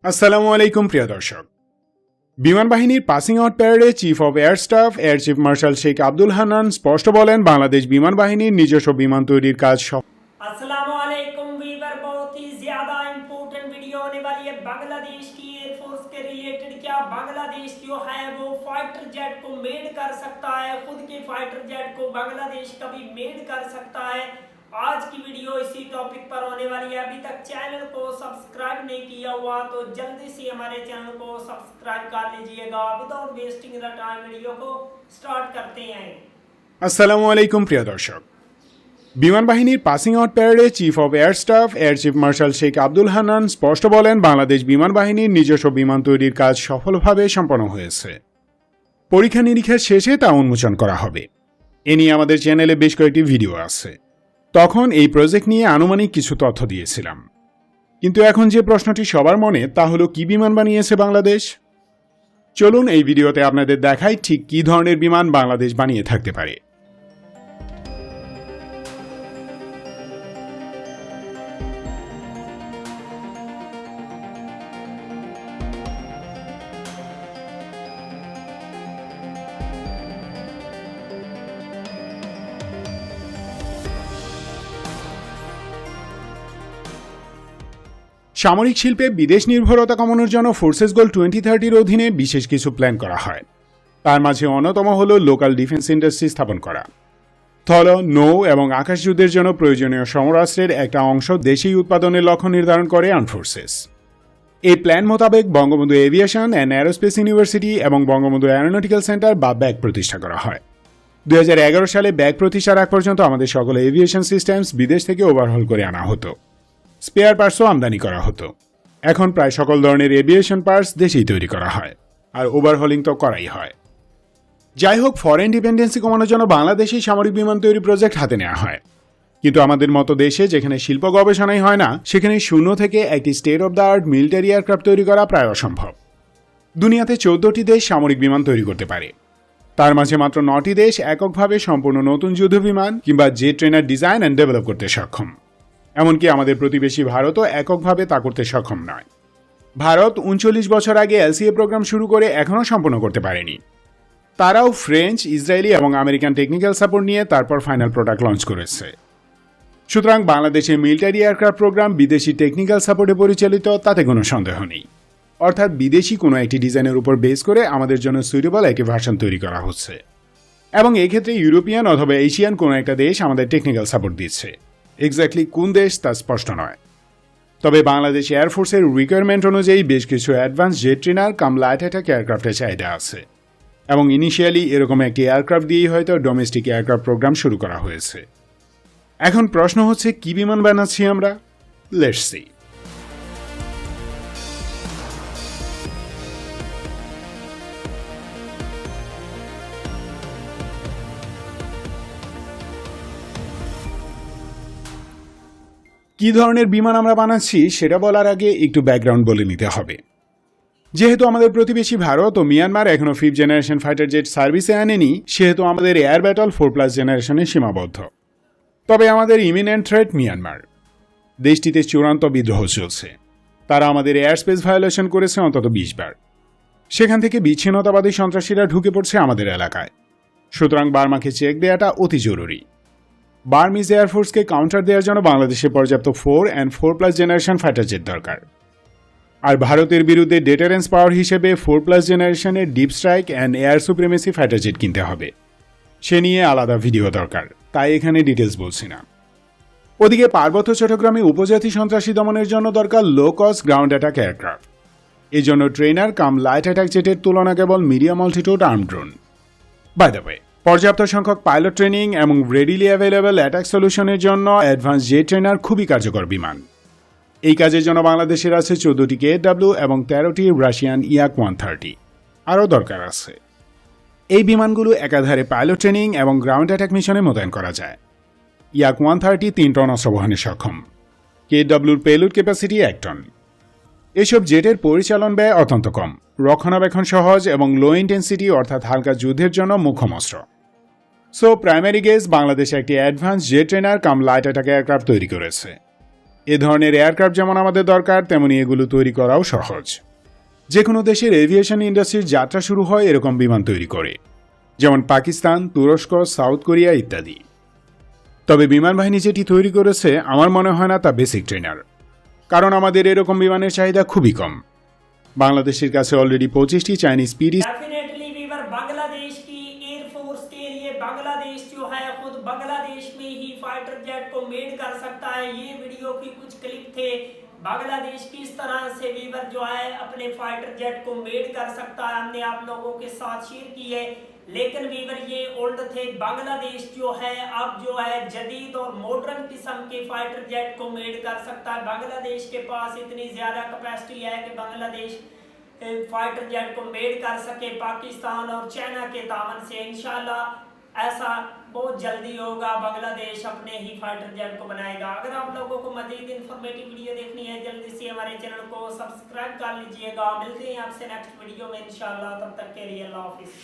আসসালামু আলাইকুম প্রিয় দর্শক। বিমান বাহিনীর পাসিং আউট প্যারেডে chief of air staff air chief marshal Sheikh Abdul Hannan স্পষ্ট বলেন, বাংলাদেশ বিমান বাহিনীর নিজস্ব বিমান তৈরির কাজ अस्सलामु अलैकुम वीवर, बहुत ही ज्यादा इम्पोर्टेंट वीडियो होने वाली है बांग्लादेश की एयरफोर्स के रिलेटेड। क्या बांग्लादेश जो है वो फाइटर जेट को मेड कर सकता है, खुद के फाइटर जेट को बांग्लादेश कभी मेड कर सकता है। आज की वीडियो इसी टॉपिक पर होने वाली है। अभी तक चैनल को सब्सक्राइब नहीं किया हुआ तो जल्दी से हमारे चैनल को सब्सक्राइब कर लीजिएगा। Without wasting the time video को स्टार्ट करते हैं। আসসালামু আলাইকুম প্রিয় দর্শক। বিমান বাহিনীর পাসিং আউট প্যারেডে chief of air staff air chief marshal Sheikh Abdul Hannan স্পষ্ট বলেন, বাংলাদেশ বিমান বাহিনীর নিজস্ব বিমান তৈরির কাজ সফলভাবে সম্পন্ন হয়েছে। পরীক্ষা নিরীক্ষার শেষে তা উন্মোচন করা হবে। এ নিয়ে আমাদের চ্যানেলে বেশ কয়েকটি ভিডিও আছে। তখন এই প্রজেক্ট নিয়ে আনুমানিক কিছু তথ্য দিয়েছিলাম, কিন্তু এখন যে প্রশ্নটি সবার মনে তা হলো, কি বিমান বানিয়েছে বাংলাদেশ। চলুন এই ভিডিওতে আপনাদের দেখাই ঠিক কী ধরনের বিমান বাংলাদেশ বানিয়ে থাকতে পারে। সামরিক শিল্পে বিদেশ নির্ভরতা কমানোর জন্য ফোর্সেস গোল 2030-র অধীনে বিশেষ কিছু প্ল্যান করা হয়। তার মাঝে অন্যতম হল লোকাল ডিফেন্স ইন্ডাস্ট্রি স্থাপন করা। স্থল, নৌ এবং আকাশ যুদ্ধের জন্য প্রয়োজনীয় সমরাস্ত্রের একটা অংশ দেশেই উৎপাদনের লক্ষ্য নির্ধারণ করে আর্মড ফোর্সেস। এই প্ল্যান মোতাবেক Bangabandhu aviation and aerospace university এবং বঙ্গবন্ধু অ্যারোনটিক্যাল সেন্টার বা ব্যাগ প্রতিষ্ঠা করা হয়। 2011 সালে ব্যাগ প্রতিষ্ঠার আগ পর্যন্ত আমাদের সকল এভিয়েশন সিস্টেমস বিদেশ থেকে ওভারহল করে আনা হতো। স্পেয়ার পার্টসও আমদানি করা হতো। এখন প্রায় সকল ধরনের এভিয়েশন পার্টস দেশেই তৈরি করা হয়, আর ওভারহলিং তো করাই হয়। যাই হোক, ফরেন ডিপেন্ডেন্সি কমানোর জন্য বাংলাদেশেই সামরিক বিমান তৈরি প্রজেক্ট হাতে নেওয়া হয়। কিন্তু আমাদের মতো দেশে যেখানে শিল্প গবেষণাই হয় না, সেখানে শূন্য থেকে একটি state of the art military aircraft তৈরি করা প্রায় অসম্ভব। দুনিয়াতে 14টি দেশ সামরিক বিমান তৈরি করতে পারে। তার মাঝে মাত্র 9টি দেশ এককভাবে সম্পূর্ণ নতুন যুদ্ধ বিমান কিংবা jet trainer design and develop করতে সক্ষম। এমনকি আমাদের প্রতিবেশী ভারতও এককভাবে তা করতে সক্ষম নয়। ভারত 39 বছর আগে এলসিএ প্রোগ্রাম শুরু করে এখনও সম্পন্ন করতে পারেনি। তারাও ফ্রেঞ্চ, ইসরায়েলি এবং আমেরিকান টেকনিক্যাল সাপোর্ট নিয়ে তারপর ফাইনাল প্রোডাক্ট লঞ্চ করেছে। সুতরাং বাংলাদেশের মিলিটারি এয়ারক্রাফট প্রোগ্রাম বিদেশি টেকনিক্যাল সাপোর্টে পরিচালিত, তাতে কোনো সন্দেহ নেই। অর্থাৎ বিদেশি কোনো একটি ডিজাইনের উপর বেস করে আমাদের জন্য সুইটেবল একটি ভার্সন তৈরি করা হচ্ছে, এবং এক্ষেত্রে ইউরোপিয়ান অথবা এশিয়ান কোনো একটা দেশ আমাদের টেকনিক্যাল সাপোর্ট দিচ্ছে। এক্স্যাক্টলি কোন দেশ তা স্পষ্ট নয়। তবে বাংলাদেশ এয়ারফোর্সের রিকোয়ারমেন্ট অনুযায়ী বেশ কিছু advance jet trainer cum light attack এয়ারক্রাফটের চাহিদা আছে, এবং ইনিশিয়ালি এরকম একটি এয়ারক্রাফট দিয়েই হয়তো ডোমেস্টিক এয়ারক্রাফট প্রোগ্রাম শুরু করা হয়েছে। এখন প্রশ্ন হচ্ছে, কি বিমান বানাচ্ছি আমরা? Let's see. কি ধরনের বিমান আমরা বানাচ্ছি সেটা বলার আগে একটু ব্যাকগ্রাউন্ড বলে নিতে হবে। যেহেতু আমাদের প্রতিবেশী ভারত ও মিয়ানমার এখনও 5th জেনারেশন ফাইটার জেট সার্ভিসে আনেনি, সেহেতু আমাদের এয়ার ব্যাটল 4+ জেনারেশনে সীমাবদ্ধ। তবে আমাদের ইমিনেন্ট থ্রেট মিয়ানমার। দেশটিতে চূড়ান্ত বিদ্রোহ চলছে। তারা আমাদের এয়ার স্পেস ভায়োলেশন করেছে অন্তত 20 বার। সেখান থেকে বিচ্ছিন্নতাবাদী সন্ত্রাসীরা ঢুকে পড়ছে আমাদের এলাকায়। সুতরাং বার্মাকে চেক দেওয়াটা অতি জরুরি। বার্মিজ এয়ারফোর্সকে কাউন্টার দেওয়ার জন্য বাংলাদেশে পর্যাপ্ত 4 and 4+ জেনারেশন ফাইটার জেট দরকার। আর ভারতের বিরুদ্ধে ডেটারেন্স পাওয়ার হিসেবে 4+ জেনারেশনের deep strike and air supremacy fighter jet কিনতে হবে। সে নিয়ে আলাদা ভিডিও দরকার, তাই এখানে ডিটেলস বলছি না। ওদিকে পার্বত্য চট্টগ্রামে উপজাতি সন্ত্রাসী দমনের জন্য দরকার low cost ground attack aircraft. এই জন্য ট্রেনার কাম লাইট অ্যাটাক জেটের তুলনা কেবল medium altitude arm drone. By the way, পর্যাপ্ত সংখ্যক পাইলট ট্রেনিং এবং রেডিলি অ্যাভেলেবল অ্যাটাক সলিউশনের জন্য অ্যাডভান্স জেট ট্রেনার খুবই কার্যকর বিমান। এই কাজের জন্য বাংলাদেশের আছে 14টি KW এবং 13টি রাশিয়ান Yak-130। আরও দরকার আছে। এই বিমানগুলো একাধারে পাইলট ট্রেনিং এবং গ্রাউন্ড অ্যাটাক মিশনে মোতায়েন করা যায়। Yak-130 3 টন অস্ত্র বহনে সক্ষম। KW'র পেলোড ক্যাপাসিটি 1 টন। এসব জেটের পরিচালন ব্যয় অত্যন্ত কম, রক্ষণাবেক্ষণ সহজ এবং লো ইন্টেন্সিটি অর্থাৎ হালকা যুদ্ধের জন্য মোক্ষম অস্ত্র। সো প্রাইমারি গেজ, বাংলাদেশ একটি advance jet trainer cum light attack aircraft তৈরি করেছে। এ ধরনের এয়ারক্রাফট যেমন আমাদের দরকার, তেমনি এগুলো তৈরি করাও সহজ। যে কোনো দেশের এভিয়েশন ইন্ডাস্ট্রির যাত্রা শুরু হয় এরকম বিমান তৈরি করে, যেমন পাকিস্তান, তুরস্ক, সাউথ কোরিয়া ইত্যাদি। তবে বিমান বাহিনী যেটি তৈরি করেছে আমার মনে হয় না তা বেসিক ট্রেনার, কারণ আমাদের এরকম বিমানের চাহিদা খুবই কম। বাংলাদেশের কাছে অলরেডি 25টি চাইনিজ পিডি डेफिनेटली वीवर बांग्लादेश की एयरफोर्स के लिए बांग्लादेश जो है खुद बांग्लादेश में ही फाइटर जेट को मेड कर सकता है। ये वीडियो की कुछ क्लिप थे, बांग्लादेश किस तरह से वीवर जो है अपने फाइटर जेट को मेड कर सकता है, हमने आप लोगों के साथ शेयर की है। लेकिन वीवर ये ओल्ड थे, बांग्लादेश जो है अब जो है जदीद और मॉडर्न किस्म के फाइटर जेट को मेड कर सकता है। बांग्लादेश के पास इतनी ज्यादा कैपेसिटी है कि बांग्लादेश फाइटर जेट को मेड कर सके पाकिस्तान और चाइना के तावन से। इंशाल्लाह ऐसा बहुत जल्दी होगा, बांग्लादेश अपने ही फाइटर जेट को बनाएगा। अगर आप लोगों को मजीद इंफॉर्मेटिव वीडियो देखनी है, जल्दी से हमारे चैनल को सब्सक्राइब कर लीजिएगा। मिलते हैं आपसे नेक्स्ट वीडियो में इंशाल्लाह, तब तक के लिए अल्लाह हाफिज़।